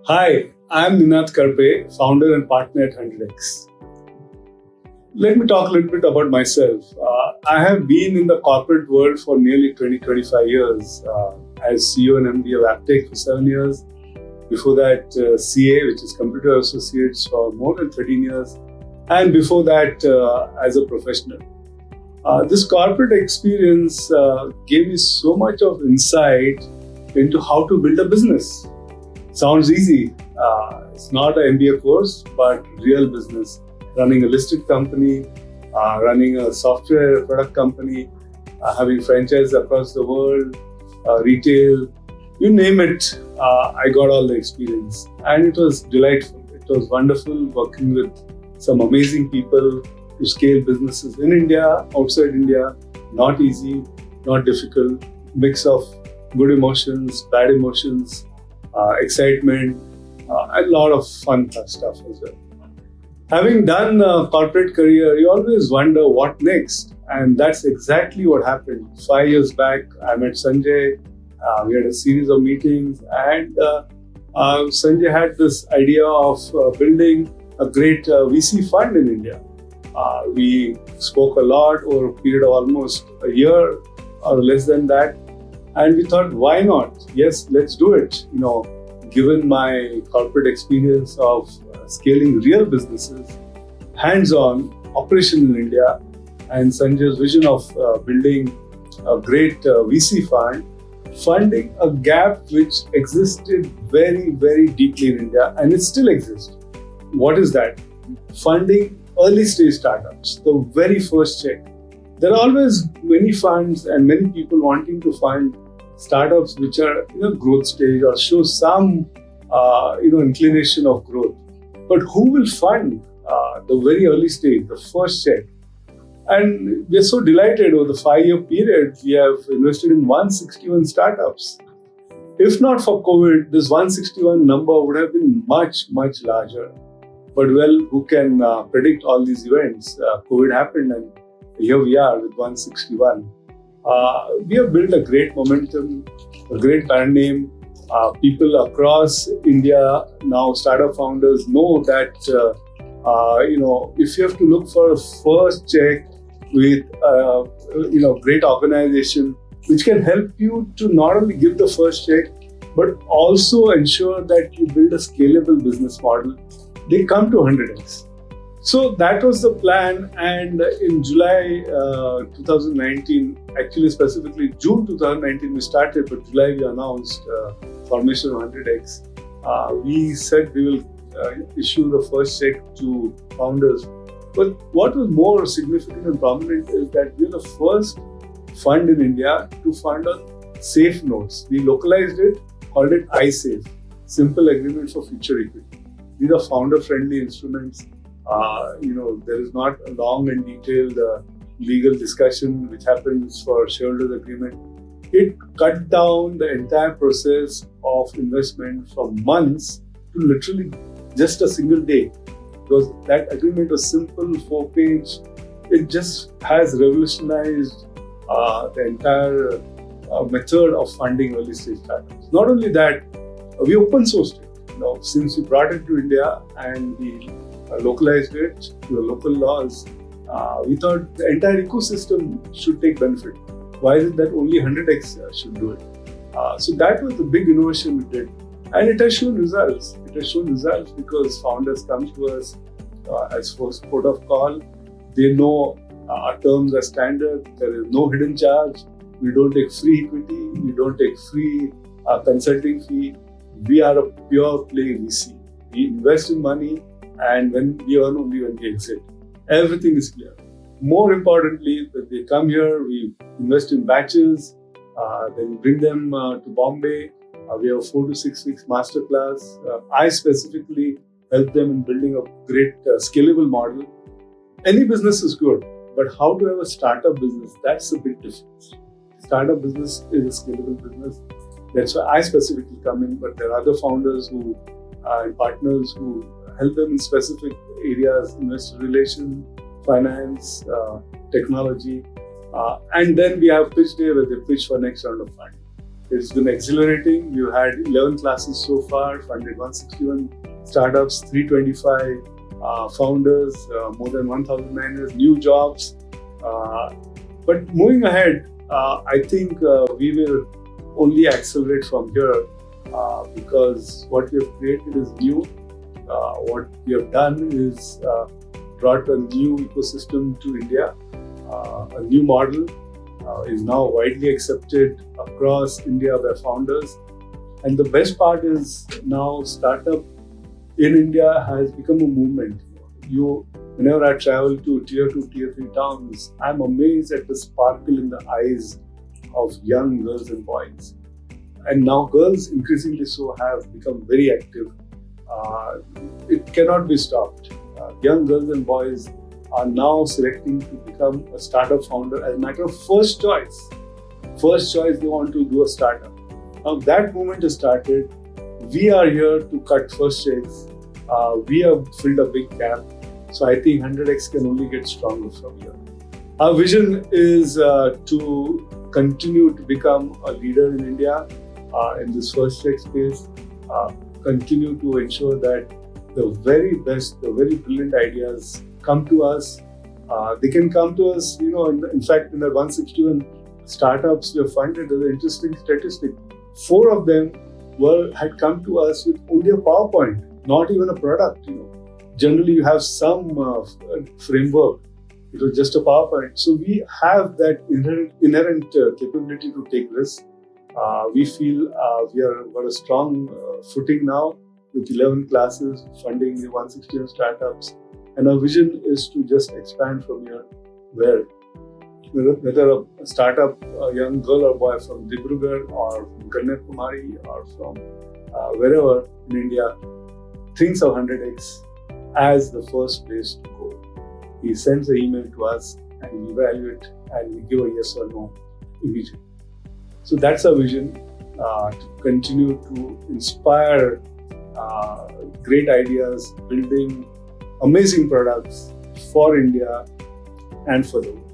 Hi, I'm Ninad Karpe, founder and partner at 100X. Let me talk a little bit about myself. I have been in the corporate world for nearly 25 years, as CEO and MD of Aptech for 7 years. Before that, CA, which is Computer Associates, for more than 13 years. And before that, as a professional. This corporate experience gave me so much of insight into how to build a business. Sounds easy. It's not an MBA course, but real business. Running a listed company, running a software product company, having franchise across the world, retail, you name it. I got all the experience, and it was delightful. It was wonderful working with some amazing people to scale businesses in India, outside India. Not easy, not difficult. Mix of good emotions, bad emotions, excitement, a lot of fun stuff as well. Having done a corporate career, you always wonder what next. And that's exactly what happened. 5 years back, I met Sanjay. We had a series of meetings, and Sanjay had this idea of building a great VC fund in India. We spoke a lot over a period of almost a year or less than that. And we thought, why not? Yes, let's do it. Given my corporate experience of scaling real businesses, hands-on, operation in India, and Sanjay's vision of building a great VC fund, funding a gap which existed very, very deeply in India, and it still exists. What is that? Funding early stage startups, the very first check. There are always many funds and many people wanting to fund startups which are in a growth stage or show some inclination of growth. But who will fund the very early stage, the first check? And we're so delighted over the 5-year period, we have invested in 161 startups. If not for COVID, this 161 number would have been much, much larger. But well, who can predict all these events? COVID happened, and here we are with 161. We have built a great momentum, a great brand name. People across India now, startup founders know that if you have to look for a first check with great organization which can help you to not only give the first check but also ensure that you build a scalable business model, they come to 100X. So that was the plan, and in July 2019, actually specifically June 2019 we started, but July we announced formation of 100X. We said we will issue the first check to founders. But what was more significant and prominent is that we are the first fund in India to fund on safe notes. We localized it, called it iSafe, Simple Agreement for Future Equity. These are founder-friendly instruments. There is not a long and detailed legal discussion which happens for shareholders agreement. It cut down the entire process of investment from months to literally just a single day, because that agreement was simple, 4-page. It just has revolutionized the entire method of funding early stage startups. Not only that, we open sourced it. Since we brought it to India and we localized it to the local laws, we thought the entire ecosystem should take benefit. Why is it that only 100X should do it? So that was the big innovation we did. And it has shown results. It has shown results because founders come to us as first port of call. They know our terms are standard. There is no hidden charge. We don't take free equity. We don't take free consulting fee. We are a pure play VC. We invest in money, and when we earn only when we exit. Everything is clear. More importantly, when they come here, we invest in batches, then we bring them to Bombay. We have a 4 to 6 weeks masterclass. I specifically help them in building a great scalable model. Any business is good, but how to have a startup business, that's a big difference. Startup business is a scalable business. That's why I specifically come in, but there are other founders and partners who help them in specific areas, investor relations, finance, technology. And then we have pitch day where they pitch for next round of funding. It's been exhilarating. We've had 11 classes so far, funded 161 startups, 325 founders, more than 1,900 new jobs. But moving ahead, I think we will only accelerate from here because what we have created is new. What we have done is brought a new ecosystem to India. A new model is now widely accepted across India by founders. And the best part is now startup in India has become a movement. Whenever I travel to tier 2, tier 3 towns, I'm amazed at the sparkle in the eyes of young girls and boys. And now girls increasingly so have become very active. It cannot be stopped. Young girls and boys are now selecting to become a startup founder as a matter of first choice. First choice, they want to do a startup. Now that movement has started. We are here to cut first checks. We have filled a big gap. So I think 100X can only get stronger from here. Our vision is to continue to become a leader in India in this first check space. Continue to ensure that the very best, the very brilliant ideas come to us. They can come to us, in fact, in the 161 startups we have funded, there's an interesting statistic. 4 of them had come to us with only a PowerPoint, not even a product. Generally, you have some framework. It was just a PowerPoint. So we have that inherent capability to take risks. We feel we are on a strong footing now with 11 classes, funding the 161 startups. And our vision is to just expand from here, whether a startup, a young girl or boy from Dibrugarh or from Kanyakumari or from wherever in India thinks of 100X as the first place to go. He sends an email to us and we evaluate and we give a yes or no immediately. So that's our vision, to continue to inspire great ideas, building amazing products for India and for the world.